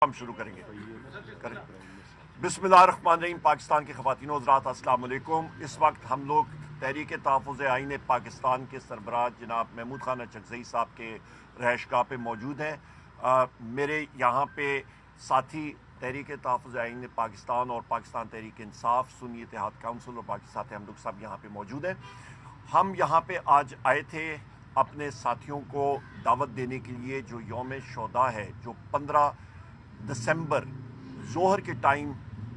ہم شروع کریں گے بسم اللہ الرحمن الرحیم۔ پاکستان کی خواتین و حضرات السلام علیکم۔ اس وقت ہم لوگ تحریک تحفظ آئین پاکستان کے سربراہ جناب محمود خان اچکزئی صاحب کے رہائش گاہ پہ موجود ہیں۔ میرے یہاں پہ ساتھی تحریک تحفظ آئین پاکستان اور پاکستان تحریک انصاف سنی اتحاد کونسل اور باقی ساتھی ہم لوگ سب یہاں پہ موجود ہیں۔ ہم یہاں پہ آج آئے تھے اپنے ساتھیوں کو دعوت دینے کے لیے جو یوم شہداء ہے، جو 15 دسمبر ظہر کے ٹائم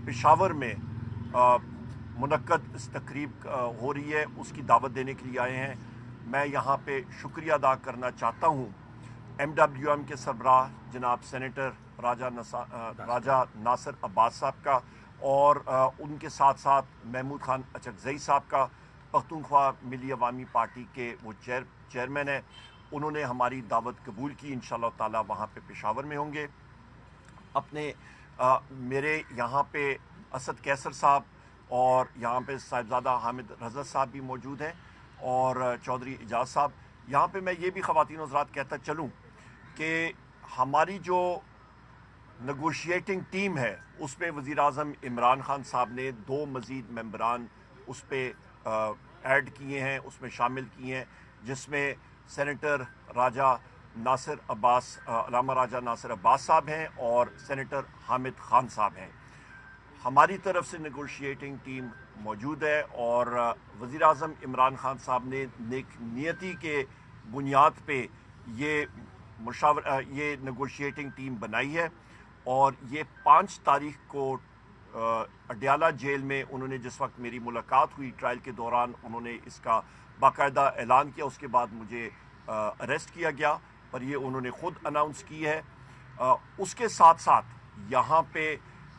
پشاور میں منعقد اس تقریب ہو رہی ہے، اس کی دعوت دینے کے لیے آئے ہیں۔ میں یہاں پہ شکریہ ادا کرنا چاہتا ہوں MWM کے سربراہ جناب سینیٹر راجہ ناصر عباس صاحب کا، اور ان کے ساتھ ساتھ محمود خان اچکزئی صاحب کا، پختونخوا ملی عوامی پارٹی کے وہ چیئرمین ہیں۔ انہوں نے ہماری دعوت قبول کی، انشاءاللہ تعالی وہاں پہ پشاور میں ہوں گے۔ اپنے میرے یہاں پہ اسد کیسر صاحب اور یہاں پہ صاحبزادہ حامد رضا صاحب بھی موجود ہیں، اور چودھری اعجاز صاحب۔ یہاں پہ میں یہ بھی خواتین و حضرات کہتا چلوں کہ ہماری جو نیگوشیٹنگ ٹیم ہے اس میں وزیر اعظم عمران خان صاحب نے 2 مزید ممبران اس پہ ایڈ کیے ہیں، اس میں شامل کیے ہیں، جس میں سینیٹر علامہ راجہ ناصر عباس صاحب ہیں اور سینیٹر حامد خان صاحب ہیں۔ ہماری طرف سے نیگوشیٹنگ ٹیم موجود ہے، اور وزیر اعظم عمران خان صاحب نے نیک نیتی کے بنیاد پہ یہ نیگوشیٹنگ ٹیم بنائی ہے، اور یہ 5 تاریخ کو اڈیالہ جیل میں انہوں نے جس وقت میری ملاقات ہوئی ٹرائل کے دوران، انہوں نے اس کا باقاعدہ اعلان کیا۔ اس کے بعد مجھے اریسٹ کیا گیا، پر یہ انہوں نے خود اناؤنس کی ہے۔ اس کے ساتھ ساتھ یہاں پہ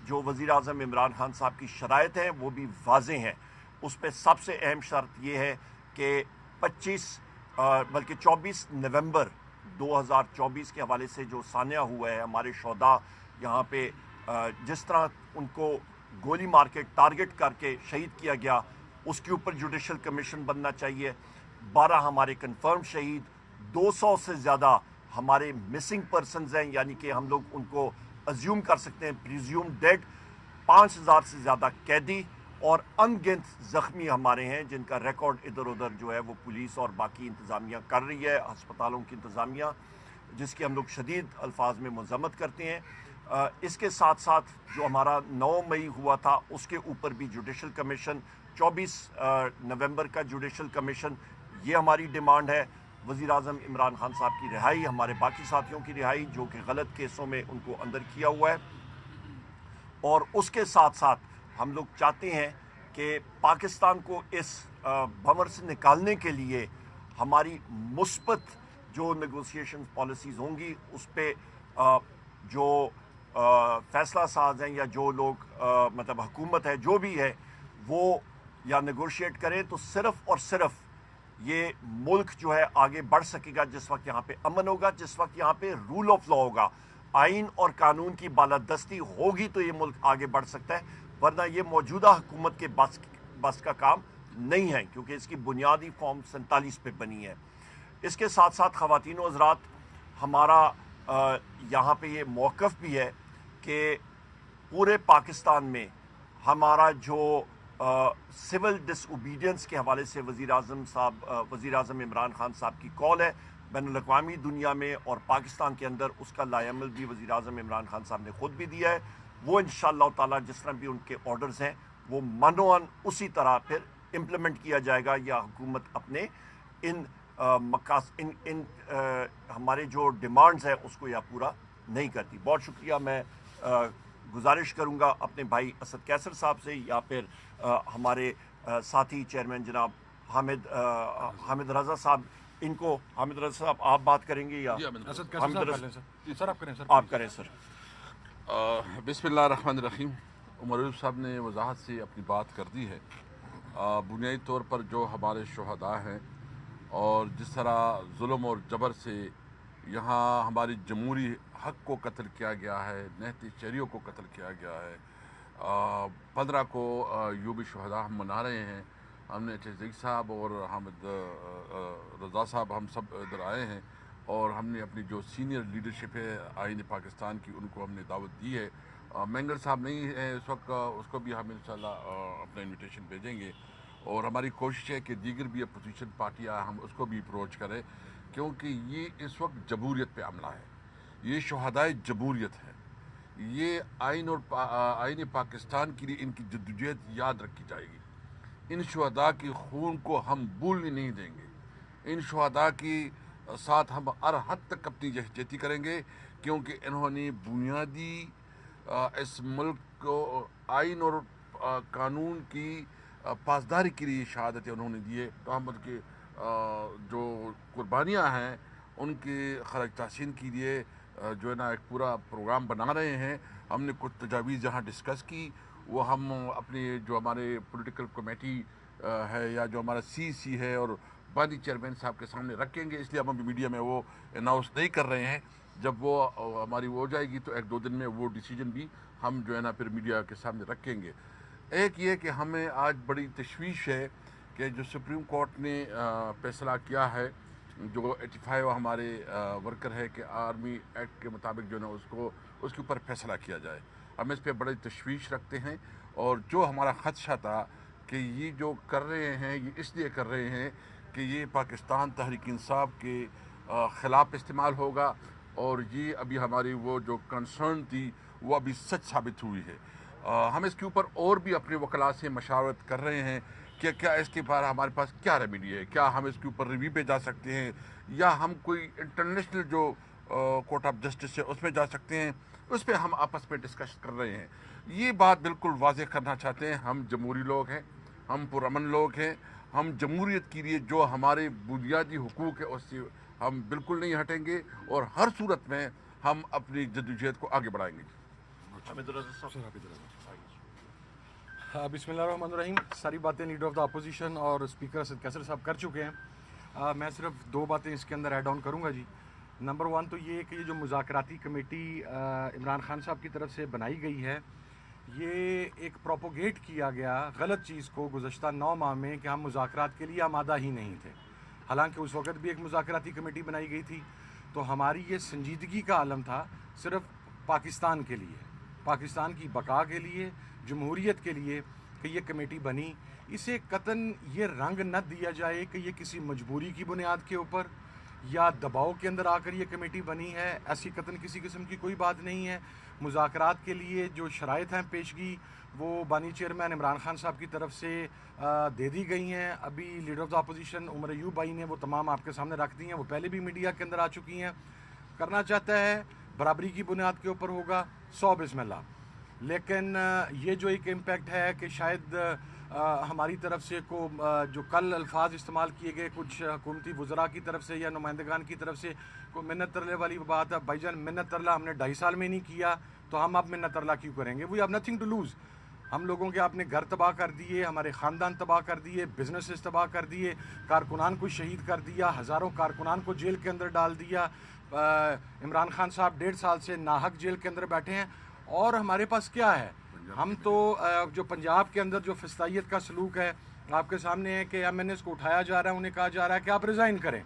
جو وزیر اعظم عمران خان صاحب کی شرائط ہیں وہ بھی واضح ہیں۔ اس پہ سب سے اہم شرط یہ ہے کہ 24 نومبر 2024 کے حوالے سے جو سانحہ ہوا ہے، ہمارے شہداء یہاں پہ جس طرح ان کو گولی مار کے ٹارگٹ کر کے شہید کیا گیا، اس کے اوپر جوڈیشل کمیشن بننا چاہیے۔ 12 ہمارے کنفرم شہید، 200 سے زیادہ ہمارے مسنگ پرسنز ہیں، یعنی کہ ہم لوگ ان کو ازیوم کر سکتے ہیں پریزیوم ڈیڈ، 5000 سے زیادہ قیدی اور ان گنت زخمی ہمارے ہیں، جن کا ریکارڈ ادھر ادھر جو ہے وہ پولیس اور باقی انتظامیہ کر رہی ہے، ہسپتالوں کی انتظامیہ، جس کی ہم لوگ شدید الفاظ میں مذمت کرتے ہیں۔ اس کے ساتھ ساتھ جو ہمارا 9 مئی ہوا تھا اس کے اوپر بھی جوڈیشل کمیشن، 24 نومبر کا جوڈیشل کمیشن، یہ ہماری ڈیمانڈ ہے۔ وزیر اعظم عمران خان صاحب کی رہائی، ہمارے باقی ساتھیوں کی رہائی جو کہ غلط کیسوں میں ان کو اندر کیا ہوا ہے، اور اس کے ساتھ ساتھ ہم لوگ چاہتے ہیں کہ پاکستان کو اس بھنور سے نکالنے کے لیے ہماری مثبت جو نیگوسیشن پالیسیز ہوں گی، اس پہ جو فیصلہ ساز ہیں یا جو لوگ مطلب حکومت ہے جو بھی ہے، وہ یا نیگوشیٹ کریں تو صرف اور صرف یہ ملک جو ہے آگے بڑھ سکے گا جس وقت یہاں پہ امن ہوگا، جس وقت یہاں پہ رول آف لا ہوگا، آئین اور قانون کی بالادستی ہوگی، تو یہ ملک آگے بڑھ سکتا ہے۔ ورنہ یہ موجودہ حکومت کے بس کا کام نہیں ہے، کیونکہ اس کی بنیادی فارم 47 پہ بنی ہے۔ اس کے ساتھ ساتھ خواتین و حضرات، ہمارا یہاں پہ یہ موقف بھی ہے کہ پورے پاکستان میں ہمارا جو سول ڈس اوبیڈینس کے حوالے سے وزیر اعظم عمران خان صاحب کی کال ہے، بین الاقوامی دنیا میں اور پاکستان کے اندر اس کا لائے عمل بھی وزیر اعظم عمران خان صاحب نے خود بھی دیا ہے۔ وہ انشاءاللہ تعالی جس طرح بھی ان کے آرڈرز ہیں وہ منوان اسی طرح پھر امپلیمنٹ کیا جائے گا، یا حکومت اپنے ان ہمارے جو ڈیمانڈز ہیں اس کو یا پورا نہیں کرتی۔ بہت شکریہ۔ میں گزارش کروں گا اپنے بھائی اسد کیسر صاحب سے، یا پھر ہمارے ساتھی چیئرمین جناب حامد رضا صاحب، ان کو حامد رضا صاحب آپ بات کریں گے یا آپ کریں سر؟ بسم اللہ الرحمن الرحیم۔ عمر یونس صاحب نے وضاحت سے اپنی بات کر دی ہے۔ بنیادی طور پر جو ہمارے شہداء ہیں اور جس طرح ظلم اور جبر سے یہاں ہماری جمہوری حق کو قتل کیا گیا ہے، نہتی شہریوں کو قتل کیا گیا ہے، 15 کو یوم شہداء ہم منا رہے ہیں۔ ہم نے اچکزئی صاحب اور حامد رضا صاحب ہم سب ادھر آئے ہیں، اور ہم نے اپنی جو سینئر لیڈرشپ ہے آئین پاکستان کی ان کو ہم نے دعوت دی ہے. مینگل صاحب نہیں ہے اس وقت, اس کو بھی ہم انشاءاللہ اپنا انویٹیشن بھیجیں گے, اور ہماری کوشش ہے کہ دیگر بھی اپوزیشن پارٹیاں ہم اس کو بھی اپروچ کریں, کیونکہ یہ اس وقت جمہوریت پہ عملہ ہے, یہ شہدائے جمہوریت ہے, یہ آئین اور آئین پاکستان کے لیے ان کی جدوجہد یاد رکھی جائے گی. ان شہداء کی خون کو ہم بھولنے نہیں دیں گے, ان شہداء کی ساتھ ہم ہر حد تک اپنی یکجہتی کریں گے, کیونکہ انہوں نے بنیادی اس ملک کو آئین اور قانون کی پاسداری کے لیے شہادتیں انہوں نے دیے. تو ہم ان کے جو قربانیاں ہیں ان کی خراج تحسین کے لیے جو ہے نا ایک پورا پروگرام بنا رہے ہیں. ہم نے کچھ تجاویز جہاں ڈسکس کی وہ ہم اپنے جو ہمارے پولیٹیکل کمیٹی ہے یا جو ہمارا سی ہے اور بانی چیئرمین صاحب کے سامنے رکھیں گے, اس لیے ہم ابھی میڈیا میں وہ اناؤنس نہیں کر رہے ہیں. جب وہ ہماری وہ ہو جائے گی تو ایک دو دن میں وہ ڈیسیجن بھی ہم جو ہے نا پھر میڈیا کے سامنے رکھیں گے. ایک یہ کہ ہمیں آج بڑی تشویش ہے کہ جو سپریم کورٹ نے فیصلہ کیا ہے, جو 85 ہمارے ورکر ہے کہ آرمی ایکٹ کے مطابق جو ہے نا اس کے اوپر فیصلہ کیا جائے. ہم اس پہ بڑی تشویش رکھتے ہیں, اور جو ہمارا خدشہ تھا کہ یہ جو کر رہے ہیں یہ اس لیے کر رہے ہیں کہ یہ پاکستان تحریک انصاف کے خلاف استعمال ہوگا, اور یہ ابھی ہماری وہ جو کنسرن تھی وہ ابھی سچ ثابت ہوئی ہے. ہم اس کے اوپر اور بھی اپنے وکلاء سے مشاورت کر رہے ہیں کہ کیا اس کے بارے ہمارے پاس کیا ریمیڈی ہے, کیا ہم اس کے اوپر ریویو پہ جا سکتے ہیں یا ہم کوئی انٹرنیشنل جو کورٹ آف جسٹس ہے اس میں جا سکتے ہیں. اس پہ ہم آپس میں ڈسکس کر رہے ہیں. یہ بات بالکل واضح کرنا چاہتے ہیں, ہم جمہوری لوگ ہیں, ہم پرامن لوگ ہیں, ہم جمہوریت کے لیے جو ہمارے بنیادی حقوق ہے اس سے ہم بالکل نہیں ہٹیں گے, اور ہر صورت میں ہم اپنی جدوجہد کو آگے بڑھائیں گے. بسم اللہ الرحمن الرحیم. ساری باتیں لیڈر آف دا اپوزیشن اور اسپیکر اسد کیسر صاحب کر چکے ہیں. میں صرف دو باتیں اس کے اندر ایڈ آن کروں گا جی. نمبر 1 تو یہ کہ یہ جو مذاکراتی کمیٹی عمران خان صاحب کی طرف سے بنائی گئی ہے, یہ ایک پروپوگیٹ کیا گیا غلط چیز کو گزشتہ 9 ماہ میں کہ ہم مذاکرات کے لیے آمادہ ہی نہیں تھے. حالانکہ اس وقت بھی ایک مذاکراتی کمیٹی بنائی گئی تھی. تو ہماری یہ سنجیدگی کا عالم تھا صرف پاکستان کے لیے, پاکستان کی بقا کے لیے, جمہوریت کے لیے کہ یہ کمیٹی بنی. اسے قطعاً یہ رنگ نہ دیا جائے کہ یہ کسی مجبوری کی بنیاد کے اوپر یا دباؤ کے اندر آ کر یہ کمیٹی بنی ہے. ایسی قطعاً کسی قسم کی کوئی بات نہیں ہے. مذاکرات کے لیے جو شرائط ہیں پیشگی وہ بانی چیئرمین عمران خان صاحب کی طرف سے دے دی گئی ہیں. ابھی leader of the opposition Omar Ayub بھائی نے وہ تمام آپ کے سامنے رکھ دی ہیں. وہ پہلے بھی میڈیا کے اندر آ چکی ہیں. کرنا چاہتا ہے برابری کی بنیاد کے اوپر ہوگا 100 بسم اللہ. لیکن یہ جو ایک امپیکٹ ہے کہ شاید ہماری طرف سے جو کل الفاظ استعمال کیے گئے کچھ حکومتی وزراء کی طرف سے یا نمائندگان کی طرف سے کوئی منت ترلے والی بات ہے. بھائی جان منت ترلا ہم نے 2.5 سال میں نہیں کیا تو ہم اب منت ترلا کیوں کریں گے؟ We have nothing to lose. ہم لوگوں کے آپ نے گھر تباہ کر دیے, ہمارے خاندان تباہ کر دیے, بزنسز تباہ کر دیے, کارکنان کو شہید کر دیا, ہزاروں کارکنان کو جیل کے اندر ڈال دیا. عمران خان صاحب 1.5 سال سے ناحق جیل کے اندر بیٹھے ہیں. اور ہمارے پاس کیا ہے؟ ہم تو جو پنجاب کے اندر جو فسطائیت کا سلوک ہے آپ کے سامنے ہے کہ MNAs کو اٹھایا جا رہا ہے, انہیں کہا جا رہا ہے کہ آپ ریزائن کریں.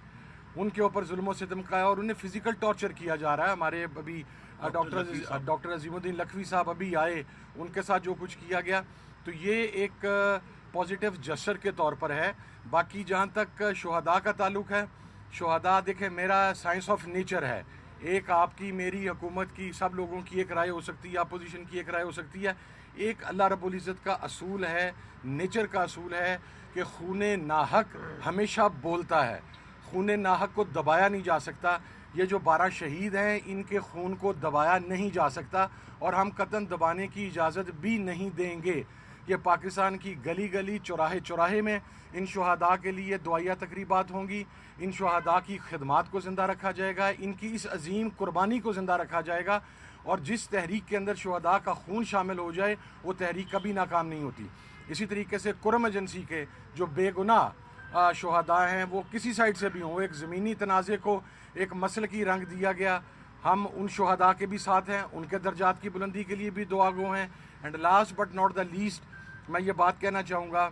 ان کے اوپر ظلم و ستم کا ہے اور انہیں فزیکل ٹارچر کیا جا رہا ہے. ہمارے ابھی ڈاکٹر عظیم الدین لکھوی صاحب ابھی آئے, ان کے ساتھ جو کچھ کیا گیا تو یہ ایک پازیٹیو جسچر کے طور پر ہے. باقی جہاں تک شہداء کا تعلق ہے, شہداء دیکھیں میرا سائنس آف نیچر ہے. ایک آپ کی, میری, حکومت کی, سب لوگوں کی ایک رائے ہو سکتی ہے, اپوزیشن کی ایک رائے ہو سکتی ہے. ایک اللہ رب العزت کا اصول ہے, نیچر کا اصول ہے کہ خون ناحق ہمیشہ بولتا ہے, خون ناحق کو دبایا نہیں جا سکتا. یہ جو 12 شہید ہیں ان کے خون کو دبایا نہیں جا سکتا اور ہم قطعاً دبانے کی اجازت بھی نہیں دیں گے. یہ پاکستان کی گلی گلی چوراہے چوراہے میں ان شہداء کے لیے دعائیہ تقریبات ہوں گی. ان شہداء کی خدمات کو زندہ رکھا جائے گا, ان کی اس عظیم قربانی کو زندہ رکھا جائے گا. اور جس تحریک کے اندر شہداء کا خون شامل ہو جائے وہ تحریک کبھی ناکام نہیں ہوتی. اسی طریقے سے کرم ایجنسی کے جو بے گناہ شہداء ہیں وہ کسی سائڈ سے بھی ہوں, ایک زمینی تنازع کو ایک مسلکی رنگ دیا گیا. ہم ان شہداء کے بھی ساتھ ہیں, ان کے درجات کی بلندی کے لیے بھی دعا گو ہیں. And last but not the least, میں یہ بات کہنا چاہوں گا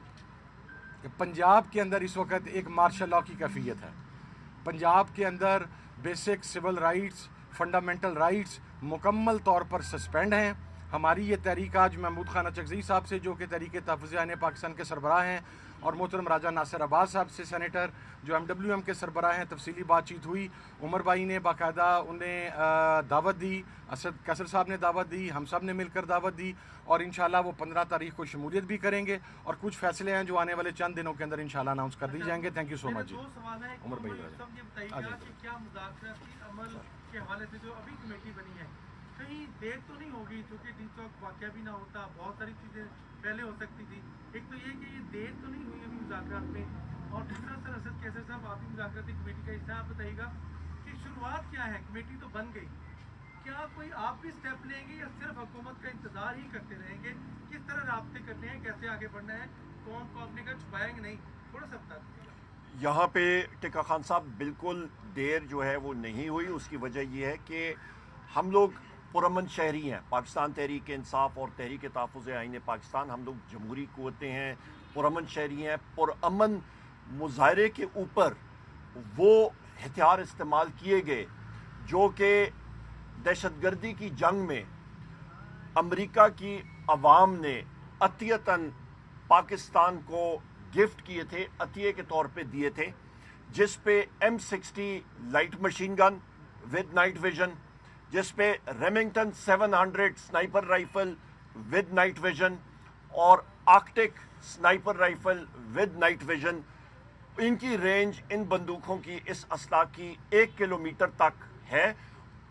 کہ پنجاب کے اندر اس وقت ایک مارشل لاء کی کیفیت ہے. پنجاب کے اندر basic civil rights, fundamental rights मुकम्मल तौर पर सस्पेंड हैं। हमारी ये तहरीक आज महमूद खान अचकज़ई साहब से, जो कि तहरीक तहफ़्फ़ुज़ आईन पाकिस्तान के सरबराह हैं, और मोहतरम राजा नासिर अब्बास साहब से, सेनेटर जो MWM के सरबराह हैं, तफसीली बातचीत हुई। उमर भाई ने बाकायदा उन्हें दावत दी, असद कैसर साहब ने दावत दी, हम सब ने मिलकर दावत दी, और इंशाल्लाह वो 15 तारीख को शमूलियत भी करेंगे, और कुछ फैसले हैं जो आने वाले चंद दिनों के अंदर इंशाल्लाह अनाउंस कर दी जाएंगे। थैंक यू सो मच जी। उमर भाई क्या मुज़ाकराती अमल के हवाले से जो अभी कमेटी बनी है, कहीं देर तो नहीं होगी, क्योंकि डी-चौक वाक़या भी ना होता, बहुत सारी चीज़ें पहले हो सकती थी। एक तो ये कि ये देर तो नहीं हुई अभी मुज़ाकरात में, और दूसरा सर असद कैसर साहब, आप भी मुज़ाकराती कमेटी का हिस्सा, आप बताइएगा कि शुरुआत क्या है, कमेटी तो बन गई, क्या कोई आप भी स्टेप लेंगे या सिर्फ हुकूमत का इंतज़ार ही करते रहेंगे? किस तरह राब्ते करने हैं, कैसे आगे बढ़ना है, कौन को आपने का छुपाएंगे नहीं, थोड़ा सा बता दीजिएगा। यहाँ पे टिक्का खान साहब बिल्कुल देर जो है वो नहीं हुई। उसकी वजह ये है कि हम लोग पुरअमन शहरी हैं। पाकिस्तान तहरीक इंसाफ और तहरीक तहफ़्फ़ुज़ आईन पाकिस्तान, हम लोग जमहूरी क़ुव्वतें हैं, पुरअमन शहरी हैं। पुरअमन मुज़ाहरे के ऊपर वो हथियार इस्तेमाल किए गए जो कि दहशतगर्दी की जंग में अमेरिका की अवाम ने अतियतन पाकिस्तान को गिफ्ट किए थे, अतिये के तौर पे दिए थे, जिस पे M60 light machine gun with night vision, जिस पे Remington 700 sniper rifle with night vision और arctic sniper rifle with night vision, इनकी रेंज इन बंदूकों की, इस असला की 1 किलोमीटर तक है,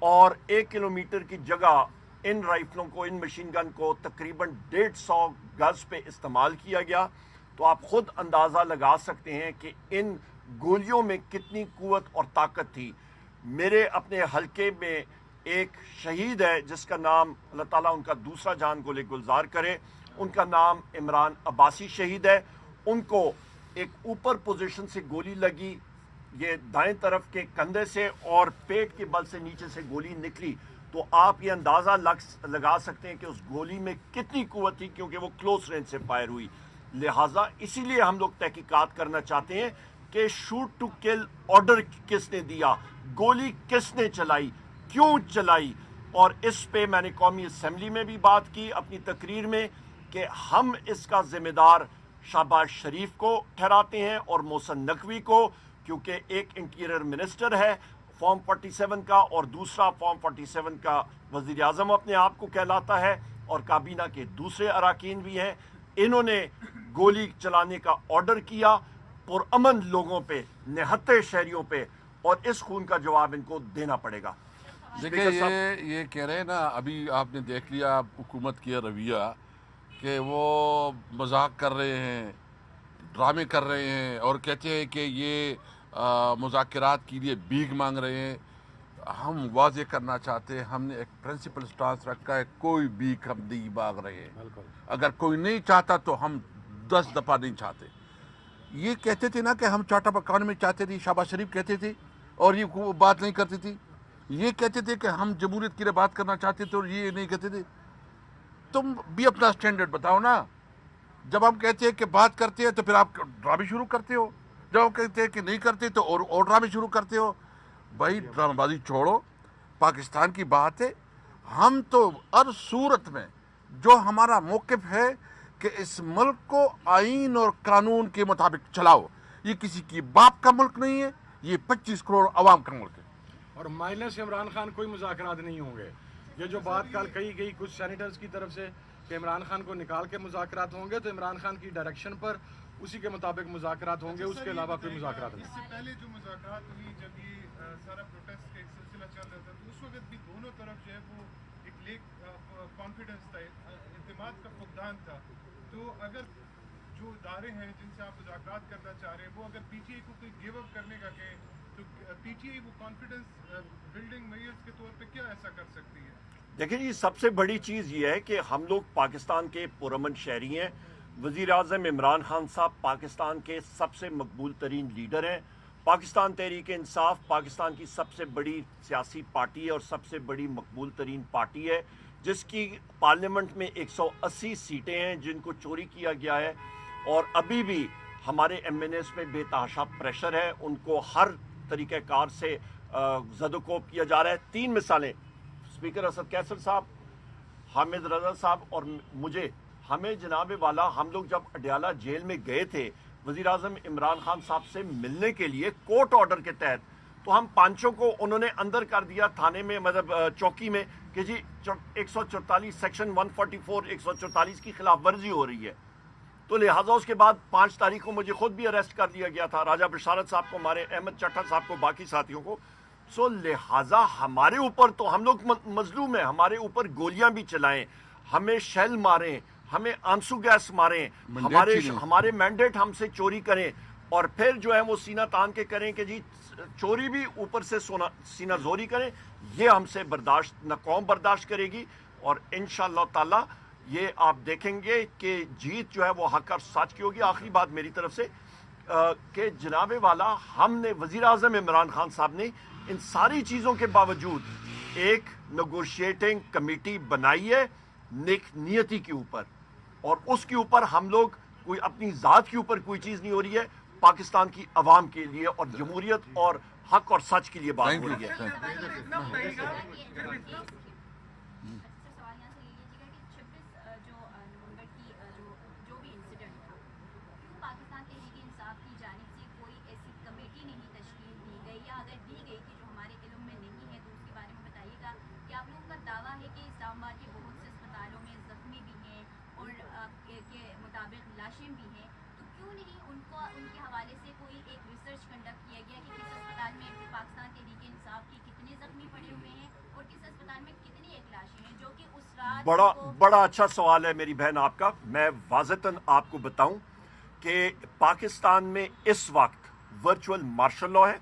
और 1 किलोमीटर की जगह इन राइफलों को, इन मशीन गन को तकरीबन 150 गज पे इस्तेमाल किया गया। तो आप खुद अंदाज़ा लगा सकते हैं कि इन गोलियों में कितनी कुव्वत और ताकत थी। मेरे अपने हलके में एक शहीद है जिसका नाम, अल्लाह ताला उनका दूसरा जान को ले गुलजार करे, उनका नाम इमरान अब्बासी शहीद है। उनको एक ऊपर पोजीशन से गोली लगी, ये दाएं तरफ के कंधे से, और पेट के बल से नीचे से गोली निकली। तो आप ये अंदाज़ा लगा सकते हैं कि उस गोली में कितनी कुव्वत थी, क्योंकि वो क्लोज रेंज से फायर हुई। लिहाजा इसीलिए हम लोग तहकीकात करना चाहते हैं कि शूट टू किल ऑर्डर किसने दिया, गोली किसने चलाई, क्यों चलाई। और इस पे मैंने कौमी असम्बली में भी बात की अपनी तकरीर में कि हम इसका जिम्मेदार शहबाज शरीफ को ठहराते हैं और मोहसिन नकवी को, क्योंकि एक इंटीरियर मिनिस्टर है फॉर्म 47 का और दूसरा फॉर्म 47 का वज़ीर आज़म अपने आप को कहलाता है, और काबीना के दूसरे अराकीन भी हैं। इन्होंने गोली चलाने का ऑर्डर किया पुरअमन लोगों पे, निहत्ते शहरियों पे, और इस खून का जवाब इनको देना पड़ेगा। देखिए ये कह रहे हैं ना, अभी आपने देख लिया हुकूमत की रवैया कि वो मजाक कर रहे हैं, ड्रामे कर रहे हैं, और कहते हैं कि ये मुज़ाकरात के लिए भीख मांग रहे हैं। हम वाज़े करना चाहते हैं, हमने एक प्रिंसिपल स्टांस रखा है, कोई भीख हम नहीं मांग रहे हैं। अगर कोई नहीं चाहता तो हम 10 दफ़ा नहीं चाहते। ये कहते थे ना कि हम चार्टर ऑफ अकाउंट में चाहते थे, शहबाज शरीफ कहते थे, और ये बात नहीं करती थी। ये कहते थे कि हम जमहूरियत की बात करना चाहते थे, और ये नहीं कहते थे। तुम भी अपना स्टैंडर्ड बताओ ना। जब हम कहते हैं कि बात करते हैं तो फिर आप ड्रामे शुरू करते हो, जब हम कहते हैं कि नहीं करते तो और ड्रामे शुरू करते हो। भाई ड्रामेबाजी छोड़ो, पाकिस्तान की बात है। हम तो हर सूरत में जो हमारा मौक़िफ़ है कि इस मुल्क को आईन और कानून के मुताबिक चलाओ। ये किसी की बाप का मुल्क नहीं है, ये 25 करोड़ अवाम का मुल्क है। और माइनस इमरान खान कोई मुज़ाकरात नहीं होंगे। ये जो बात कल कही गई कुछ सेनेटर्स की तरफ से कि इमरान खान को निकाल के मुज़ाकरात होंगे, तो इमरान खान की डायरेक्शन पर उसी के मुताबिक मुज़ाकरात होंगे, उसके अलावा कोई मुज़ाकरात नहीं। इससे पहले जो मुज़ाकरात हुई, जब ये सारा प्रोटेस्ट का एक सिलसिला चल रहा था, तो उस वक्त भी दोनों तरफ जो है वो एक लेक कॉन्फिडेंस था, एतमाद का फुकदान था। तो अगर जो इदारे हैं जिनसे आप मुज़ाकरात करना चाह रहे हैं, वो अगर पीटीआई को कोई गिव अप करने का कहे, तो पीटीआई वो कॉन्फिडेंस बिल्डिंग मेजर्स के तौर पे क्या ऐसा कर सकती है? देखिए जी, सबसे बड़ी चीज़ ये है कि हम लोग पाकिस्तान के पुरअमन शहरी हैं। वज़ीर आज़म इमरान खान साहब पाकिस्तान के सबसे मकबूल तरीन लीडर हैं। पाकिस्तान तहरीक इंसाफ पाकिस्तान की सबसे बड़ी सियासी पार्टी है और सबसे बड़ी मकबूल तरीन पार्टी है, जिसकी पार्लियामेंट में 180 सीटें हैं जिनको चोरी किया गया है। और अभी भी हमारे MNAs पे बेतहाशा प्रेशर है, उनको हर तरीक़ेकार से ज़दोकोब किया जा रहा है। 3 मिसालें, स्पीकर असद कैसर साहब, हामिद रजा साहब और मुझे, हमें जनाब वाला, हम लोग जब अडयाला जेल में गए थे वज़ीर आज़म इमरान खान साहब से मिलने के लिए कोर्ट ऑर्डर के तहत, तो हम पांचों को उन्होंने अंदर कर दिया थाने में, मतलब चौकी में, कि जी 144 सेक्शन 144 144 की खिलाफ वर्जी हो रही है। तो लिहाजा उसके बाद 5 तारीख को मुझे खुद भी अरेस्ट कर लिया गया था, राजा बशारत साहब को, हमारे अहमद चट्टा साहब को, बाकी साथियों को। सो लिहाजा हमारे ऊपर तो हम लोग मजलूम हैं, हमारे ऊपर गोलियां भी चलाएं, हमें शेल मारें, हमें आंसू गैस मारें, हमारे मैंडेट हमसे चोरी करें और फिर जो है वो सीना तान के करें कि जी चोरी भी ऊपर से सीना जोरी करें, ये हमसे बर्दाश्त न कौम बर्दाश्त करेगी। और इंशाअल्लाह ताला ये आप देखेंगे कि जीत जो है वो हक और सच की होगी। आखिरी बात मेरी तरफ से कि जनाबे वाला, हमने वज़ीर आज़म इमरान खान साहब ने इन सारी चीज़ों के बावजूद एक नेगोशिएटिंग कमेटी बनाई है नेक नियति के ऊपर, और उसके ऊपर हम लोग कोई अपनी ज़ात के ऊपर कोई चीज़ नहीं हो रही है, पाकिस्तान की अवाम के लिए और जमहूरियत और हक और सच के लिए बात हो रही है। बड़ा अच्छा सवाल है मेरी बहन आपका। मैं वाज़तन आपको बताऊं कि पाकिस्तान में इस वक्त वर्चुअल मार्शल लॉ है,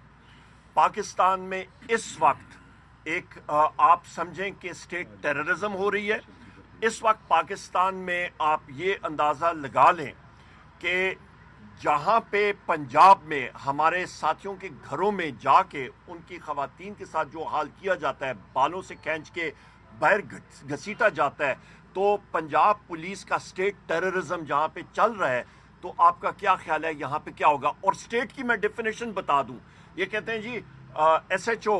पाकिस्तान में इस वक्त एक आप समझें कि स्टेट टेररिज्म हो रही है। इस वक्त पाकिस्तान में आप ये अंदाज़ा लगा लें कि जहाँ पे पंजाब में हमारे साथियों के घरों में जाके उनकी ख़वातीन के साथ जो हाल किया जाता है, बालों से खींच के बाहर घसीटा जाता है, तो पंजाब पुलिस का स्टेट टेररिज्म जहाँ पे चल रहा है, तो आपका क्या ख्याल है यहाँ पे क्या होगा? और स्टेट की मैं डेफिनेशन बता दूं, ये कहते हैं जी SHO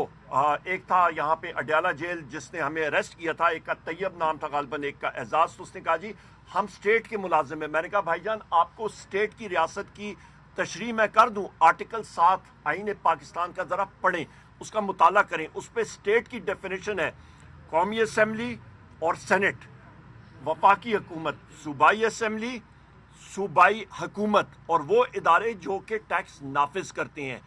एक था यहाँ पे अडयाला जेल जिसने हमें अरेस्ट किया था, एक का तैयब नाम था गालबन, एक का एजाज, तो उसने कहा जी हम स्टेट के मुलाजिम हैं। मैंने कहा भाईजान आपको स्टेट की रियासत की तशरीह मैं कर दूं, आर्टिकल 7 आईन पाकिस्तान का ज़रा पढ़ें, उसका मुताला करें, उस पर स्टेट की डेफिनेशन है कौमी असम्बली और सेनेट, वफाकी हुकूमत, सूबाई असम्बली, सूबाई हुकूमत, और वो इदारे जो कि टैक्स नाफिज करते हैं,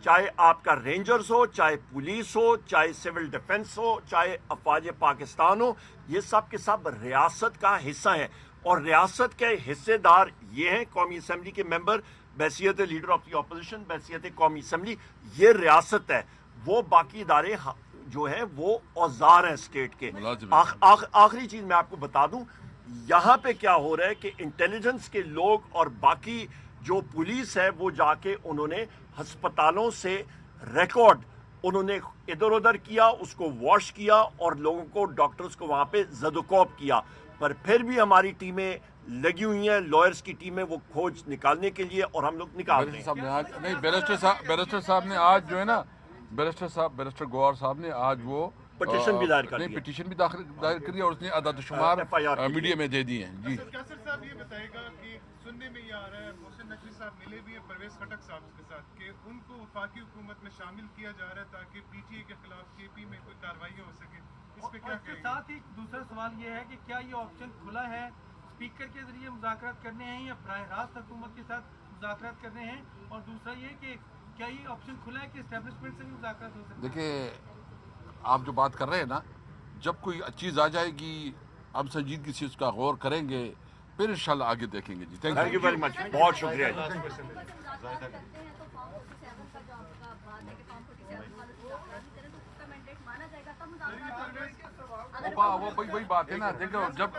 चाहे आपका रेंजर्स हो, चाहे पुलिस हो, चाहे सिविल डिफेंस हो, चाहे अफवाज पाकिस्तान हो, ये सब के सब रियासत का हिस्सा हैं। और रियासत के हिस्सेदार ये हैं कौमी असम्बली के मेंबर, बैसियत लीडर ऑफ द अपोजिशन, बैसियत कौमी असम्बली, ये रियासत है। वो बाकी इदारे जो है वो औजार हैं स्टेट के। आखिरी चीज मैं आपको बता दूं, यहाँ पे क्या हो रहा है कि इंटेलिजेंस के लोग और बाकी जो पुलिस है वो जाके उन्होंने अस्पतालों से रिकॉर्ड उन्होंने इधर उधर किया, उसको वॉश किया और लोगों को, डॉक्टर्स को वहां पे ज़दोकोब किया। पर फिर भी हमारी टीमें लगी हुई हैं, लॉयर्स की टीमें, वो खोज निकालने के लिए, और हम लोग निकाल रहे हैं। बैरिस्टर साहब ने आज जो है ना, बैरिस्टर गौहर साहब ने आज वो पिटीशन भी दायर कर दी, पिटीशन भी दायर करी और उसने अदाद-ओ-शुमार मीडिया में दे दिए हैं। जी कैसर साहब ये बताएगा कि सुनने में ये आ रहा है, मोहसिन नकवी साहब मिले भी हैं परवेज खटक साहब के साथ कि उनको वफाकी हुकूमत में शामिल किया जा रहा है ताकि PTA के खिलाफ KP में कोई कार्रवाई हो सके, इस पे क्या कहेंगे? साथ ही दूसरा सवाल ये है कि क्या ये ऑप्शन खुला है, स्पीकर के जरिए मुज़ाकरात करने हैं या बराह रास्त हुकूमत के साथ मुज़ाकरात करने हैं? और दूसरा ये कि क्या ये ऑप्शन खुला है कि एस्टेब्लिशमेंट से भी मुज़ाकरात हो सकते हैं? देखिए, आप जो बात कर रहे हैं ना, जब कोई चीज़ आ जाएगी हम संजीदगी से उसका गौर करेंगे, फिर इंशाल्लाह आगे देखेंगे। जी थैंक यू वेरी मच, बहुत शुक्रिया। वो वही बात है ना, देखो जब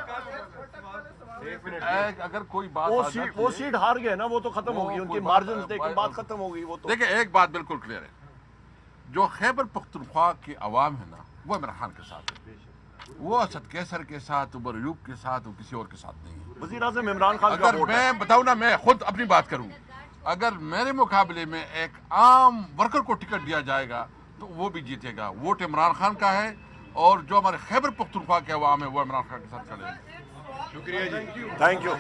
अगर कोई बात वो सीट हार गए ना, वो तो खत्म हो गई, उनकी मार्जिन देख बात खत्म हो गई। वो तो देखिए एक बात बिल्कुल क्लियर है, जो खैबर पख्तूनख्वा की आवाम है ना, वो इमरान खान के साथ है, वो असद कैसर के साथ, उमर अयूब के साथ, वो किसी और के साथ नहीं है। वज़ीर आज़म इमरान खान, अगर मैं बताऊं ना, मैं खुद अपनी बात करूं, अगर मेरे मुकाबले में एक आम वर्कर को टिकट दिया जाएगा तो तो वो भी जीतेगा। वोट इमरान खान का है और जो हमारे खैबर पख्तूनख्वा के अवाम है वो इमरान खान के साथ खड़े हैं। शुक्रिया जी। Thank you.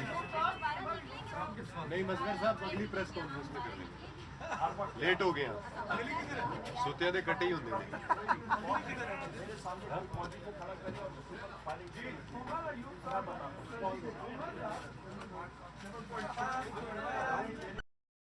नहीं मसगर साहब अगली प्रेस कॉन्फ्रेंस में कर लेंगे, लेट हो गए हैं, सुत्ते दे कट्टे ही होंगे।